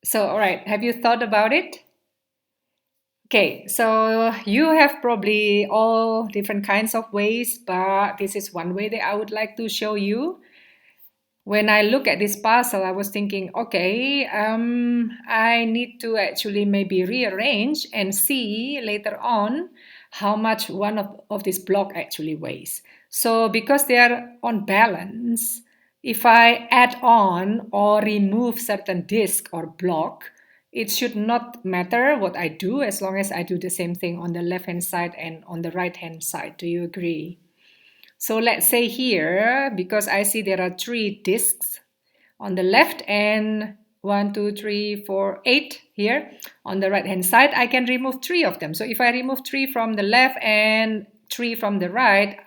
So, all right, have you thought about it? Okay, so you have probably all different kinds of ways, but this is one way that I would like to show you. When I look at this puzzle, I was thinking, okay, I need to actually maybe rearrange and see later on how much one of this block actually weighs. So because they are on balance, if I add on or remove certain disc or block, it should not matter what I do as long as I do the same thing on the left hand side and on the right hand side. Do you agree? So let's say here, because I see there are 3 discs on the left and 8 here. On the right hand side, I can remove 3 of them. So if I remove 3 from the left and 3 from the right,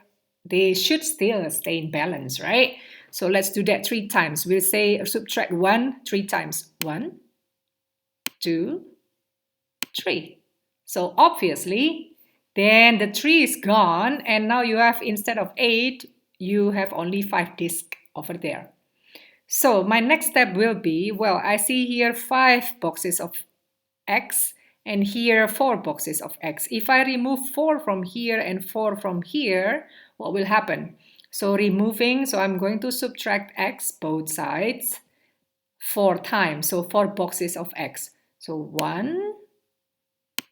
they should still stay in balance, right? So let's do that 3 times. We'll say subtract 1 3 times. 1, 2, 3. So obviously, then the 3 is gone, and now you have, instead of 8, you have only 5 discs over there. So my next step will be, well, I see here 5 boxes of X and here 4 boxes of X. If I remove 4 from here and 4 from here, what will happen? So I'm going to subtract X both sides 4 times. So 4 boxes of X. So 1,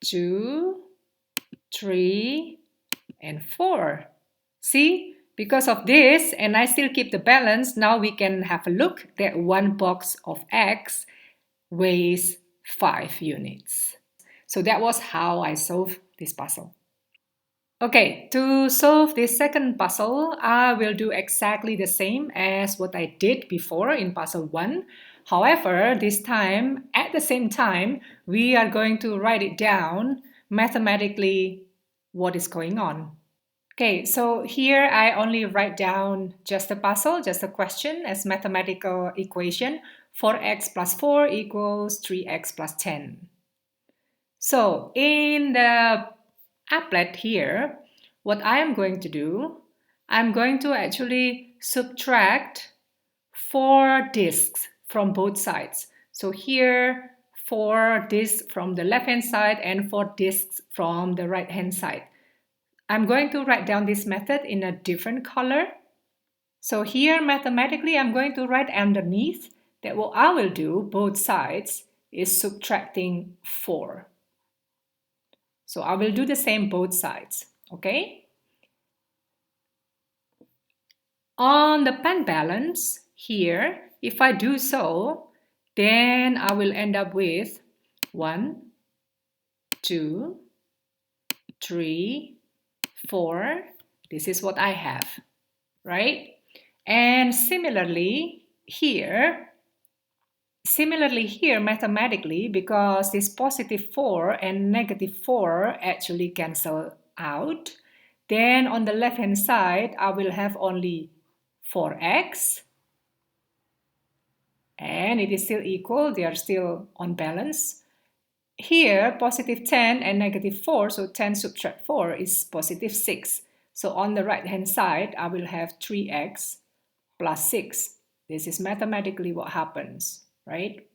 2, 3, and 4. See? Because of this, and I still keep the balance, now we can have a look that one box of X weighs 5 units. So that was how I solved this puzzle. Okay, to solve this second puzzle, I will do exactly the same as what I did before in puzzle 1. However, this time, at the same time, we are going to write it down mathematically what is going on. Okay, so here I only write down just a puzzle, just a question as mathematical equation. 4x plus 4 equals 3x plus 10. So in the applet here, what I am going to do, I'm going to actually subtract 4 discs from both sides. So here, 4 discs from the left-hand side and 4 discs from the right-hand side. I'm going to write down this method in a different color. So here, mathematically, I'm going to write underneath that what I will do, both sides, is subtracting 4. So I will do the same both sides, okay? On the pen balance here, if I do so, then I will end up with 1, 2, 3, 4. This is what I have, right? And similarly here, mathematically, because this positive 4 and negative 4 actually cancel out, then on the left-hand side, I will have only 4x, and it is still equal, they are still on balance. Here, positive 10 and negative 4, so 10 subtract 4 is positive 6. So on the right-hand side, I will have 3x plus 6. This is mathematically what happens, right?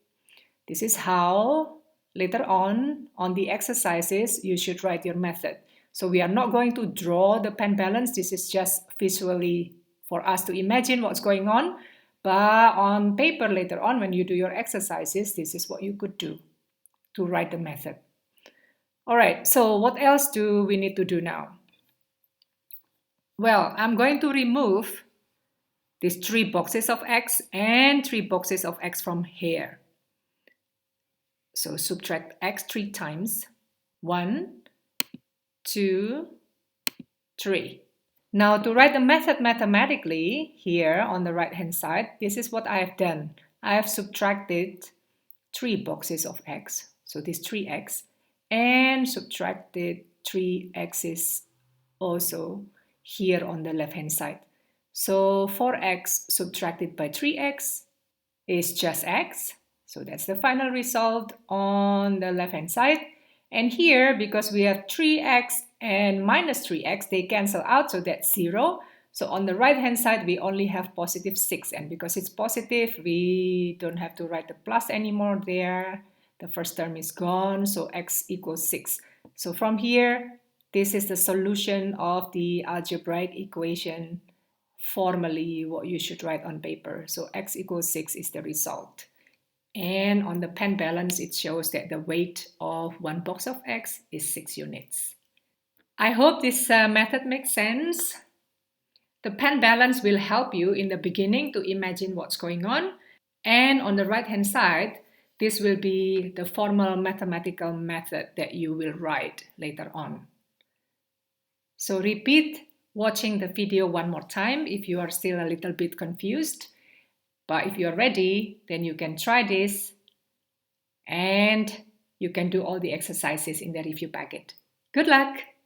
This is how later on the exercises you should write your method. So we are not going to draw the pen balance. This is just visually for us to imagine what's going on. But on paper later on, when you do your exercises, this is what you could do to write the method. All right, so what else do we need to do now? Well, I'm going to remove these 3 boxes of X and 3 boxes of X from here. So subtract X 3 times. 1, 2, 3. Now to write the method mathematically here on the right hand side, this is what I have done. I have subtracted 3 boxes of X, so this 3x, and subtracted 3x's also here on the left hand side. So 4x subtracted by 3x is just x. So that's the final result on the left hand side. And here, because we have 3x and minus 3x, they cancel out, so that's 0. So on the right hand side, we only have positive 6. And because it's positive, we don't have to write the plus anymore there. The first term is gone, so x equals 6. So from here, this is the solution of the algebraic equation. Formally, what you should write on paper. So x equals 6 is the result. And on the pen balance, it shows that the weight of one box of eggs is 6 units. I hope this method makes sense. The pen balance will help you in the beginning to imagine what's going on. And on the right-hand side, this will be the formal mathematical method that you will write later on. So repeat watching the video one more time if you are still a little bit confused. But if you're ready, then you can try this and you can do all the exercises in the review packet. Good luck!